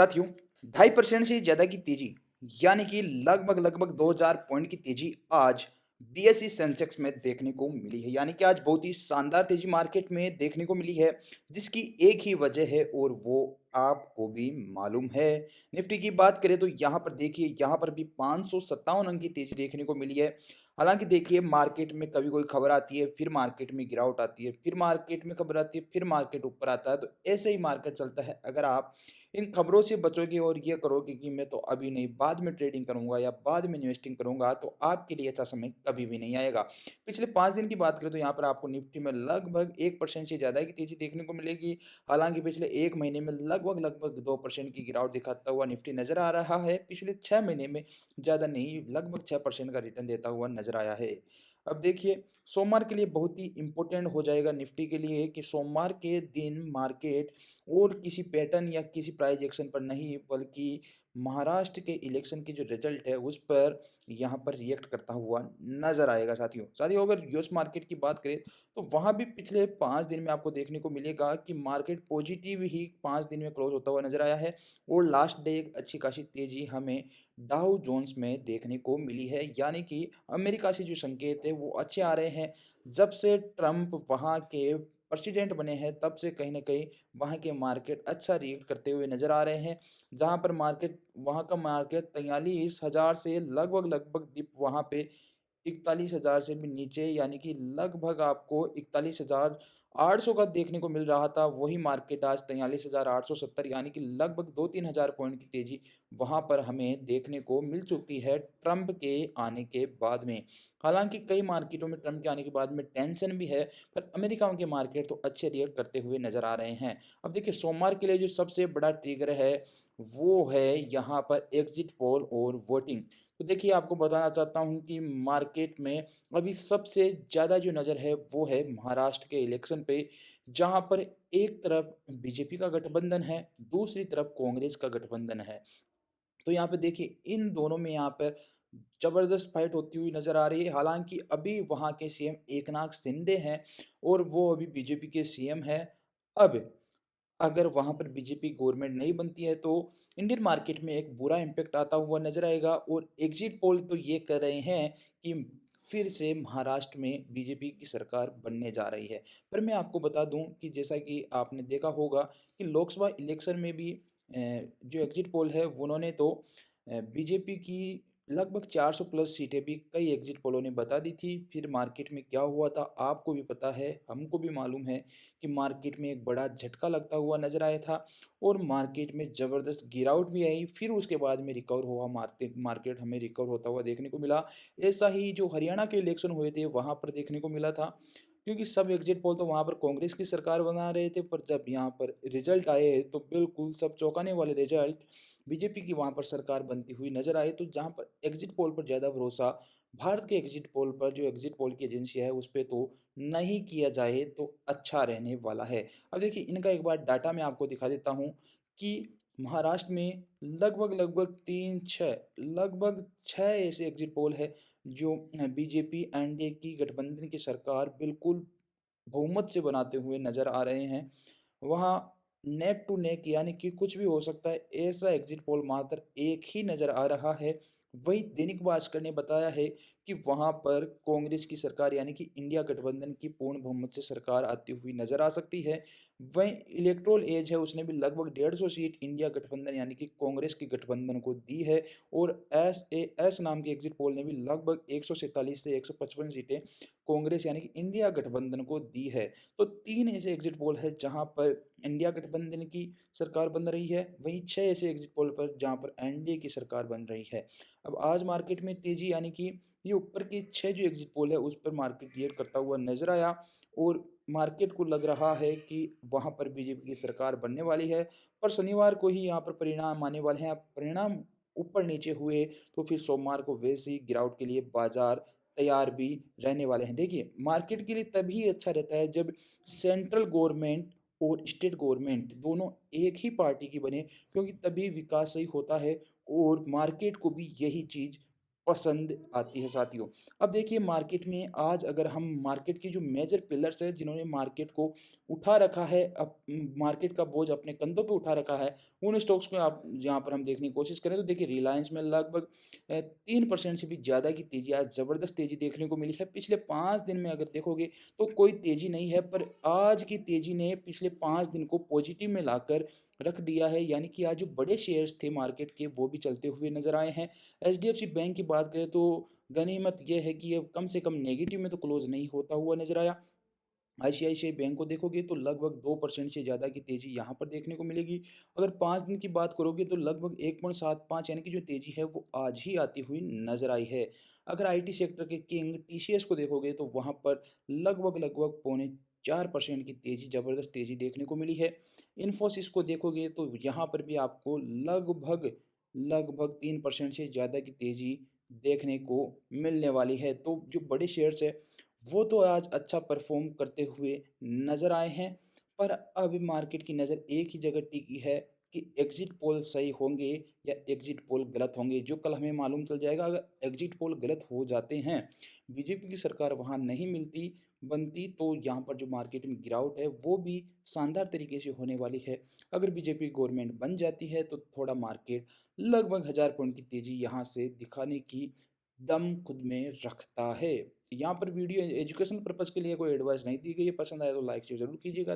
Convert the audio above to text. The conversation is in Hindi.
साथियों, 2.5% से ज़्यादा की तेज़ी यानी कि लगभग 2000 पॉइंट की तेज़ी आज बीएसई सेंसेक्स में देखने को मिली है। यानी कि आज बहुत ही शानदार तेज़ी मार्केट में देखने को मिली है, जिसकी एक ही वजह है और वो आपको भी मालूम है। निफ्टी की बात करें तो यहाँ पर देखिए, यहाँ पर भी 557 अंक की तेज़ी देखने को मिली है। हालाँकि देखिए, मार्केट में कभी कोई खबर आती है, फिर मार्केट में गिरावट आती है, फिर मार्केट में खबर आती है, फिर मार्केट ऊपर आता है, तो ऐसे ही मार्केट चलता है। अगर आप इन खबरों से बचोगे और ये करोगे कि मैं तो अभी नहीं, बाद में ट्रेडिंग करूंगा या बाद में इन्वेस्टिंग करूंगा, तो आपके लिए अच्छा समय कभी भी नहीं आएगा। पिछले 5 दिन की बात करें तो यहाँ पर आपको निफ्टी में लगभग 1% से ज़्यादा की तेजी देखने को मिलेगी। हालांकि पिछले एक महीने में लगभग 2% की गिरावट दिखाता हुआ निफ्टी नजर आ रहा है। पिछले 6 महीने में ज़्यादा नहीं, लगभग 6% का रिटर्न देता हुआ नजर आया है। अब देखिए, सोमवार के लिए बहुत ही इंपॉर्टेंट हो जाएगा निफ्टी के लिए कि सोमवार के दिन मार्केट और किसी पैटर्न या किसी प्राइस एक्शन पर नहीं, बल्कि महाराष्ट्र के इलेक्शन की जो रिजल्ट है उस पर यहाँ पर रिएक्ट करता हुआ नजर आएगा। साथियों, अगर यूएस मार्केट की बात करें तो वहाँ भी पिछले 5 दिन में आपको देखने को मिलेगा कि मार्केट पॉजिटिव ही 5 दिन में क्लोज होता हुआ नजर आया है। और लास्ट डे एक अच्छी खासी तेजी हमें डाउ जोन्स में देखने को मिली है। यानी कि अमेरिका से जो संकेत है वो अच्छे आ रहे हैं। जब से ट्रंप वहाँ के प्रेसिडेंट बने हैं, तब से कहीं न कहीं वहाँ के मार्केट अच्छा रिएक्ट करते हुए नज़र आ रहे हैं। जहाँ पर मार्केट, वहाँ का मार्केट 43,000 से लगभग डिप वहाँ पे 41,000 से भी नीचे, यानी कि लगभग आपको 41,800 का देखने को मिल रहा था। वही मार्केट आज 43,870, यानी कि लगभग 2-3 हज़ार पॉइंट की तेज़ी वहाँ पर हमें देखने को मिल चुकी है ट्रंप के आने के बाद में। हालाँकि कई मार्केटों में ट्रंप के आने के बाद में टेंशन भी है, पर अमेरिका के मार्केट तो अच्छे रिएक्ट करते हुए नज़र आ रहे हैं। अब देखिए, सोमवार के लिए जो सबसे बड़ा ट्रिगर है, वो है यहाँ पर एग्ज़िट पोल और वोटिंग। तो देखिए, आपको बताना चाहता हूँ कि मार्केट में अभी सबसे ज़्यादा जो नज़र है वो है महाराष्ट्र के इलेक्शन पे, जहाँ पर एक तरफ बीजेपी का गठबंधन है, दूसरी तरफ कांग्रेस का गठबंधन है। तो यहाँ पे देखिए, इन दोनों में यहाँ पर ज़बरदस्त फाइट होती हुई नज़र आ रही है। हालाँकि अभी वहाँ के सीएम एकनाथ शिंदे हैं और वो अभी बीजेपी के सीएम हैं। अब अगर वहाँ पर बीजेपी गवर्नमेंट नहीं बनती है तो इंडियन मार्केट में एक बुरा इम्पैक्ट आता हुआ नज़र आएगा। और एग्जिट पोल तो ये कर रहे हैं कि फिर से महाराष्ट्र में बीजेपी की सरकार बनने जा रही है। पर मैं आपको बता दूं कि जैसा कि आपने देखा होगा कि लोकसभा इलेक्शन में भी जो एग्जिट पोल है उन्होंने तो बीजेपी की लगभग 400 प्लस सीटें भी कई एग्जिट पोलों ने बता दी थी। फिर मार्केट में क्या हुआ था आपको भी पता है, हमको भी मालूम है कि मार्केट में एक बड़ा झटका लगता हुआ नज़र आया था और मार्केट में ज़बरदस्त गिरावट भी आई। फिर उसके बाद में रिकवर हुआ, मार्केट हमें रिकवर होता हुआ देखने को मिला। ऐसा ही जो हरियाणा के इलेक्शन हुए थे वहाँ पर देखने को मिला था, क्योंकि सब एग्जिट पोल तो वहाँ पर कांग्रेस की सरकार बना रहे थे, पर जब यहाँ पर रिजल्ट आए तो बिल्कुल सब चौंकाने वाले रिजल्ट, बीजेपी की वहाँ पर सरकार बनती हुई नजर आई। तो जहाँ पर एग्जिट पोल पर ज़्यादा भरोसा भारत के एग्जिट पोल पर, जो एग्जिट पोल की एजेंसी है, उस पे तो नहीं किया जाए तो अच्छा रहने वाला है। अब देखिए, इनका एक बार डाटा मैं आपको दिखा देता हूँ कि महाराष्ट्र में लगभग 6 ऐसे एग्जिट पोल है जो बीजेपी एनडीए की गठबंधन की सरकार बिल्कुल बहुमत से बनाते हुए नजर आ रहे हैं। वहाँ नेक टू नेक, यानी कि कुछ भी हो सकता है, ऐसा एग्जिट पोल मात्र एक ही नज़र आ रहा है। वही दैनिक भास्कर ने बताया है कि वहाँ पर कांग्रेस की सरकार, यानी कि इंडिया गठबंधन की पूर्ण बहुमत से सरकार आती हुई नज़र आ सकती है। वहीं इलेक्टोरल एज है, उसने भी लगभग 150 सीट इंडिया गठबंधन यानी कि कांग्रेस की गठबंधन को दी है। और एस नाम के एग्जिट पोल ने भी लगभग 147 से 155 सीटें कांग्रेस यानी कि इंडिया गठबंधन को दी है। तो 3 ऐसे एग्जिट पोल है जहां पर इंडिया गठबंधन की सरकार बन रही है, वहीं 6 ऐसे एग्जिट पोल पर जहां पर एनडीए की सरकार बन रही है। अब आज मार्केट में तेजी, यानी कि ये ऊपर के 6 जो एग्जिट पोल है उस पर मार्केट रिएक्ट करता हुआ नजर आया और मार्केट को लग रहा है कि वहां पर बीजेपी की सरकार बनने वाली है। पर शनिवार को ही यहाँ पर परिणाम आने वाले हैं। अब परिणाम ऊपर नीचे हुए तो फिर सोमवार को वैसे ही गिरावट के लिए बाजार तैयार भी रहने वाले हैं। देखिए, मार्केट के लिए तभी अच्छा रहता है जब सेंट्रल गवर्नमेंट और स्टेट गवर्नमेंट दोनों एक ही पार्टी की बने, क्योंकि तभी विकास सही होता है और मार्केट को भी यही चीज़ पसंद आती है साथियों। अब देखिए मार्केट में आज अगर हम मार्केट के जो मेजर पिलर्स हैं जिन्होंने मार्केट को उठा रखा है, मार्केट का बोझ अपने कंधों पे उठा रखा है, उन स्टॉक्स को आप यहाँ पर हम देखने की कोशिश करें तो देखिए रिलायंस में लगभग 3% से भी ज़्यादा की तेज़ी, आज ज़बरदस्त तेज़ी देखने को मिली है। पिछले 5 दिन में अगर देखोगे तो कोई तेज़ी नहीं है, पर आज की तेज़ी ने पिछले 5 दिन को पॉजिटिव में लाकर रख दिया है, यानी कि आज जो बड़े शेयर्स थे मार्केट के वो भी चलते हुए नज़र आए हैं। एचडीएफसी बैंक की बात करें तो गनीमत ये है कि ये कम से कम नेगेटिव में तो क्लोज़ नहीं होता हुआ नज़र आया। आईसीआईसीआई बैंक को देखोगे तो लगभग 2% से ज़्यादा की तेज़ी यहाँ पर देखने को मिलेगी। अगर 5 दिन की बात करोगे तो लगभग 1.75 यानी कि जो तेज़ी है वो आज ही आती हुई नज़र आई है। अगर आईटी सेक्टर के किंग टीसीएस को देखोगे तो वहाँ पर लगभग पौने 4% की तेज़ी, ज़बरदस्त तेज़ी देखने को मिली है। इन्फोसिस को देखोगे तो यहाँ पर भी आपको लगभग 3% से ज़्यादा की तेज़ी देखने को मिलने वाली है। तो जो बड़े शेयर्स हैं वो तो आज अच्छा परफ़ॉर्म करते हुए नज़र आए हैं, पर अब मार्केट की नज़र एक ही जगह टिकी है कि एग्ज़िट पोल सही होंगे या एग्ज़िट पोल गलत होंगे, जो कल हमें मालूम चल जाएगा। अगर एग्ज़िट पोल गलत हो जाते हैं, बीजेपी की सरकार वहाँ नहीं बनती, तो यहाँ पर जो मार्केट में गिरावट है, वो भी शानदार तरीके से होने वाली है। अगर बीजेपी गवर्नमेंट बन जाती है, तो थोड़ा मार्केट लगभग 1000 पॉइंट की तेज़ी यहाँ से दिखाने की दम खुद में रखता है। यहाँ पर वीडियो एजुकेशन पर्पज़ के लिए कोई एडवाइस नहीं दी गई है, पसंद आया तो लाइक शेयर ज़रूर कीजिएगा।